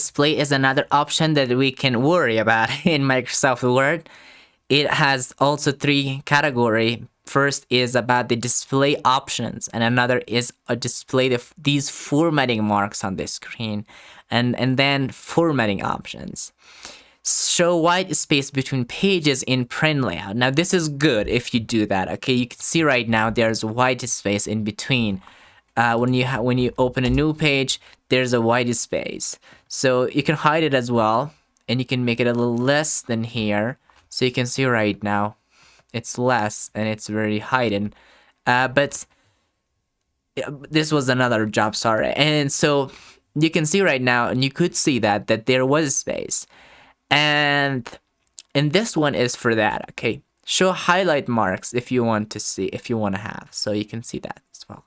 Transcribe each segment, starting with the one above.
display is another option that we can worry about in Microsoft Word. It has also 3 categories. First is about the display options, and another is a display these formatting marks on the screen, and then formatting options. Show white space between pages in print layout. Now this is good if you do that. Okay, you can see right now there's white space in between. When you open a new page, there's a white space, so you can hide it as well, and you can make it a little less than here. So you can see right now it's less and it's very hidden, but this was another job, sorry. And so you can see right now, and you could see that there was space. And this one is for that. Okay, show highlight marks if you want to have, so you can see that as well.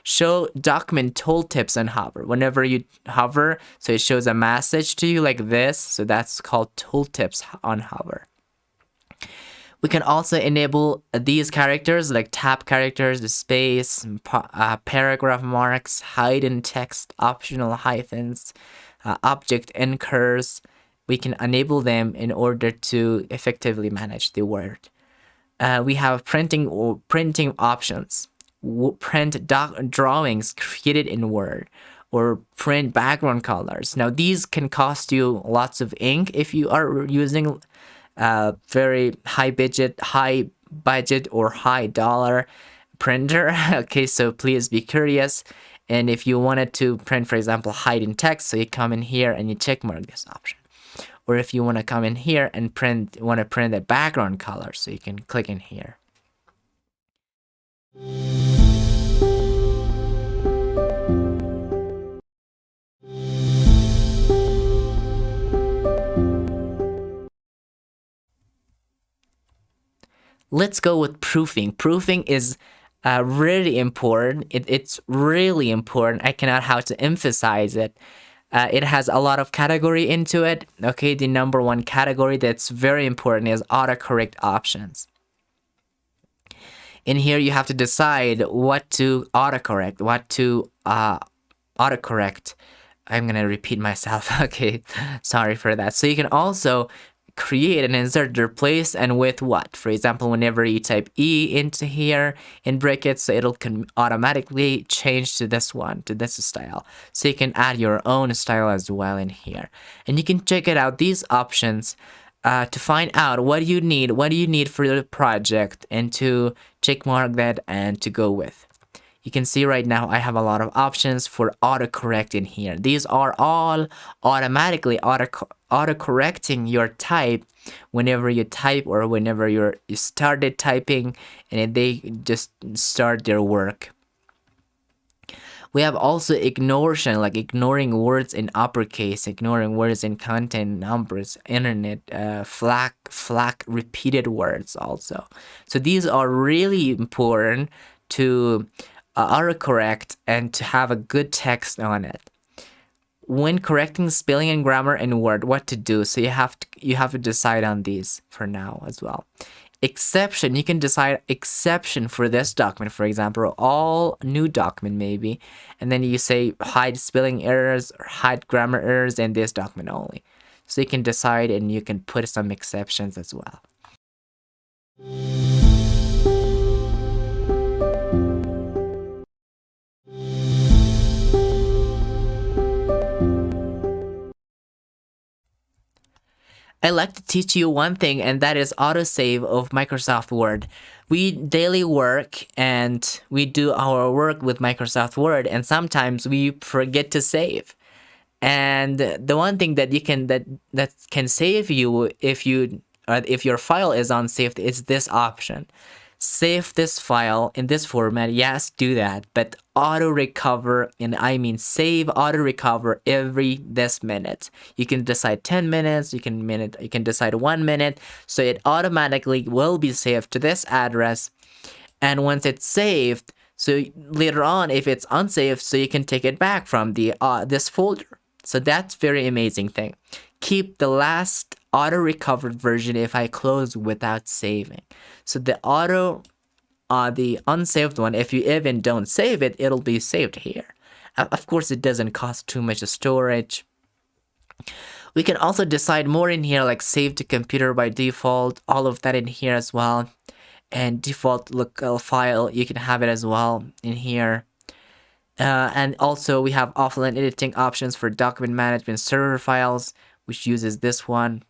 Show document tooltips and hover. Whenever you hover, so it shows a message to you like this, so that's called tooltips on hover. We can also enable these characters like tab characters, the space, paragraph marks, hidden text, optional hyphens, object anchors. We can enable them in order to effectively manage the Word. We have printing options. Print drawings created in Word, or print background colors. Now these can cost you lots of ink if you are using very high budget or high dollar printer. Okay, so please be curious. And if you wanted to print, for example, hidden text, so you come in here and you check mark this option. Or if you want to come in here and print the background color, so you can click in here. Let's go with proofing. Proofing is really important. It's really important. I cannot how to emphasize it. It has a lot of category into it. Okay, the number 1 category that's very important is autocorrect options. In here, you have to decide what to autocorrect, autocorrect. I'm gonna repeat myself. Okay, sorry for that. So you can also create and insert, replace, and with what. For example, whenever you type E into here in brackets, so it'll automatically change to this one, to this style. So you can add your own style as well in here, and you can check it out, these options, to find out what you need for the project, and to check mark that and to go with. You can see right now I have a lot of options for autocorrect in here. These are all automatically autocorrecting your type whenever you type, or whenever you started typing, and they just start their work. We have also ignoration, like ignoring words in uppercase, ignoring words in content, numbers, internet, flag repeated words also. So these are really important to autocorrect and to have a good text on it. When correcting spelling and grammar in Word, what to do? So you have to decide on these for now as well. Exception, you can decide exception for this document, for example, all new document maybe, and then you say hide spelling errors or hide grammar errors in this document only. So you can decide, and you can put some exceptions as well. I'd like to teach you one thing, and that is autosave of Microsoft Word. We daily work and we do our work with Microsoft Word, and sometimes we forget to save. And the one thing that that can save you if your file is unsaved is this option. Save this file in this format. Yes, do that, but auto recover, and I mean save auto recover every this minute. You can decide 10 minutes, you can decide 1 minute, so it automatically will be saved to this address. And once it's saved, so later on if it's unsaved, so you can take it back from the this folder. So that's very amazing thing. Keep the last auto recovered version if I close without saving. So the unsaved one, if you even don't save it, it'll be saved here. Of course, it doesn't cost too much storage. We can also decide more in here, like save to computer by default, all of that in here as well. And default local file, you can have it as well in here. And also we have offline editing options for document management server files, which uses this one.